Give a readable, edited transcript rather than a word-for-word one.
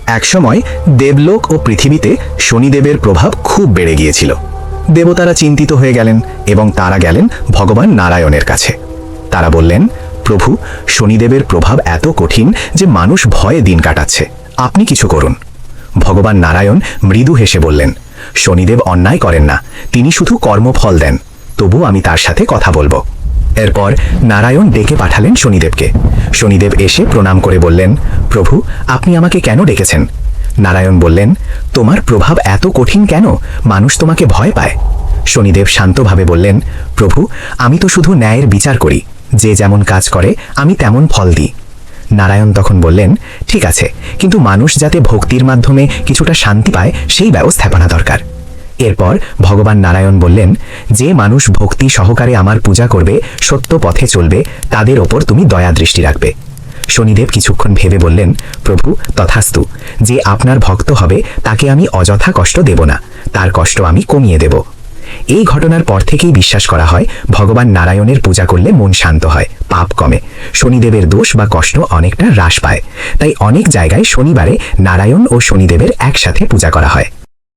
একসময় দেবলোক ও পৃথিবীতে শনিদেবের প্রভাব খুব বেড়ে গিয়েছিল। দেবতারা চিন্তিত হয়ে গেলেন এবং তারা গেলেন ভগবান নারায়ণের কাছে। তারা বললেন, প্রভু, শনিদেবের প্রভাব এত কঠিন যে মানুষ ভয়ে দিন কাটাচ্ছে, আপনি কিছু করুন। ভগবান নারায়ণ মৃদু হেসে বললেন, শনিদেব অন্যায় করেন না, তিনি শুধু কর্মফল দেন, তবু আমি তার সাথে কথা বলবো। এরপর নারায়ণ ডেকে পাঠালেন শনিদেবকে। শনিদেব এসে প্রণাম করে বললেন, প্রভু, আপনি আমাকে কেন ডেকেছেন? নারায়ণ বললেন, তোমার প্রভাব এত কঠিন কেন? মানুষ তোমাকে ভয় পায়। শনিদেব শান্তভাবে বললেন, প্রভু, আমি তো শুধু ন্যায়ের বিচার করি, যে যেমন কাজ করে আমি তেমন ফল দিই। নারায়ণ তখন বললেন, ঠিক আছে, কিন্তু মানুষ যাতে ভক্তির মাধ্যমে কিছুটা শান্তি পায় সেই ব্যবস্থাপনা দরকার। এরপর ভগবান নারায়ণ বললেন, যে মানুষ ভক্তি সহকারে আমার পূজা করবে, সত্য পথে চলবে, তাদের ওপর তুমি দয়া দৃষ্টি রাখবে। শনিদেব কিছুক্ষণ ভেবে বললেন, প্রভু, তথাস্তু, যে আপনার ভক্ত হবে তাকে আমি অযথা কষ্ট দেব না, তার কষ্ট আমি কমিয়ে দেব। এই ঘটনার পর থেকেই বিশ্বাস করা হয় ভগবান নারায়ণের পূজা করলে মন শান্ত হয়, পাপ কমে, শনিদেবের দোষ বা কষ্ট অনেকটা হ্রাস পায়। তাই অনেক জায়গায় শনিবারে নারায়ণ ও শনিদেবের একসাথে পূজা করা হয়।